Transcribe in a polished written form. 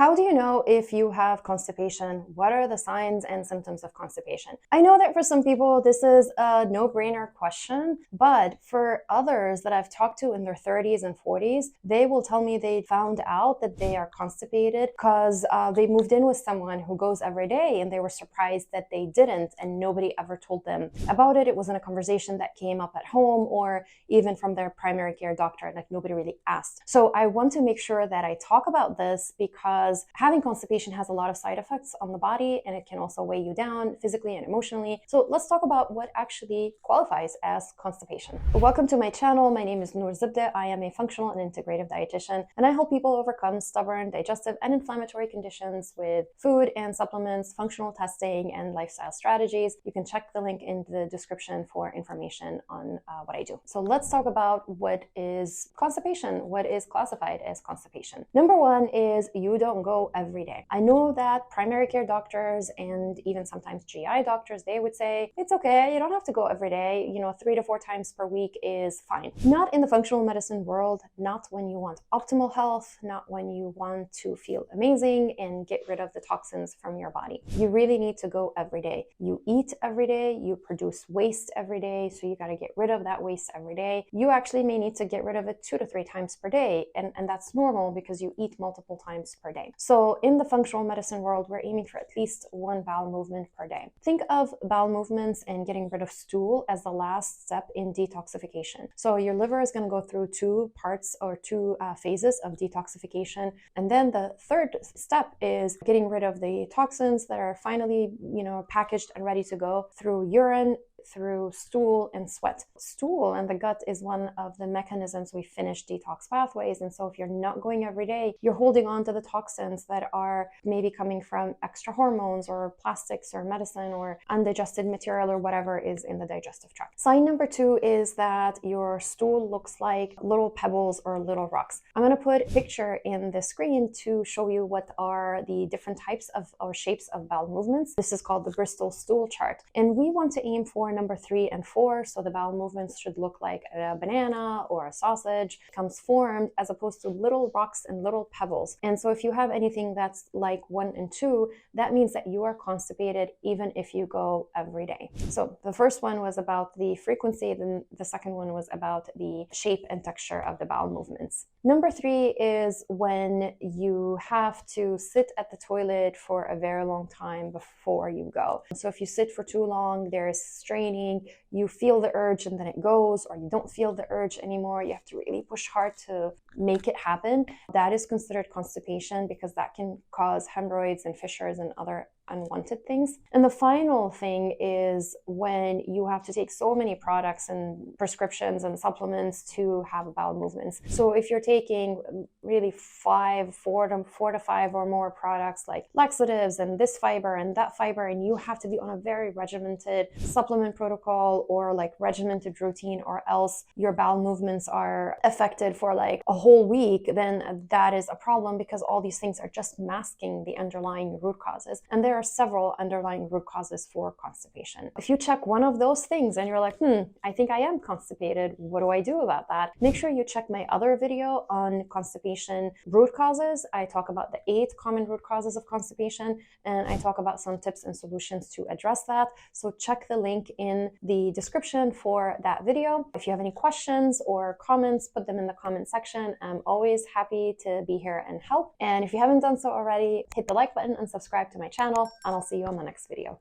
How do you know if you have constipation? What are the signs and symptoms of constipation? I know that for some people, this is a no-brainer question, but for others that I've talked to in their 30s and 40s, they will tell me they found out that they are constipated because they moved in with someone who goes every day and they were surprised that they didn't and nobody ever told them about it. It wasn't a conversation that came up at home or even from their primary care doctor, like nobody really asked. So I want to make sure that I talk about this because having constipation has a lot of side effects on the body and it can also weigh you down physically and emotionally. So let's talk about what actually qualifies as constipation. Welcome to my channel. My name is Noor Zibde. I am a functional and integrative dietitian, and I help people overcome stubborn, digestive, and inflammatory conditions with food and supplements, functional testing, and lifestyle strategies. You can check the link in the description for information on what I do. So let's talk about what is constipation, what is classified as constipation. Number one is you don't go every day. I know that primary care doctors and even sometimes GI doctors, they would say, it's okay, you don't have to go every day, 3 to 4 times per week is fine. Not in the functional medicine world, not when you want optimal health, not when you want to feel amazing and get rid of the toxins from your body. You really need to go every day. You eat every day, you produce waste every day, so you got to get rid of that waste every day. You actually may need to get rid of it 2 to 3 times per day, and that's normal because you eat multiple times per day. So in the functional medicine world, we're aiming for at least 1 bowel movement per day. Think of bowel movements and getting rid of stool as the last step in detoxification. So your liver is going to go through 2 parts or 2 phases of detoxification. And then the third step is getting rid of the toxins that are finally, packaged and ready to go through urine, through stool and sweat. Stool and the gut is one of the mechanisms we finish detox pathways. And so if you're not going every day, you're holding on to the toxins that are maybe coming from extra hormones or plastics or medicine or undigested material or whatever is in the digestive tract. Sign number 2 is that your stool looks like little pebbles or little rocks. I'm going to put a picture in the screen to show you what are the different types of or shapes of bowel movements. This is called the Bristol stool chart. And we want to aim for number 3 and 4, so the bowel movements should look like a banana or a sausage comes formed, as opposed to little rocks and little pebbles. And so if you have anything that's like 1 and 2, that means that you are constipated even if you go every day. So the first one was about the frequency, then the second one was about the shape and texture of the bowel movements. Number 3 is when you have to sit at the toilet for a very long time before you go. So if you sit for too long, there is straining, you feel the urge and then it goes, or you don't feel the urge anymore. You have to really push hard to make it happen. That is considered constipation because that can cause hemorrhoids and fissures and other unwanted things. And the final thing is when you have to take so many products and prescriptions and supplements to have bowel movements. So if you're taking really 4 to 5 or more products like laxatives and this fiber and that fiber, and you have to be on a very regimented supplement protocol or like regimented routine, or else your bowel movements are affected for like a whole week, then that is a problem because all these things are just masking the underlying root causes. And there are several underlying root causes for constipation. If you check one of those things and you're like, I think I am constipated, what do I do about that? Make sure you check my other video on constipation root causes. I talk about the 8 common root causes of constipation, and I talk about some tips and solutions to address that. So check the link in the description for that video. If you have any questions or comments, put them in the comment section. I'm always happy to be here and help. And if you haven't done so already, hit the like button and subscribe to my channel, and I'll see you on the next video.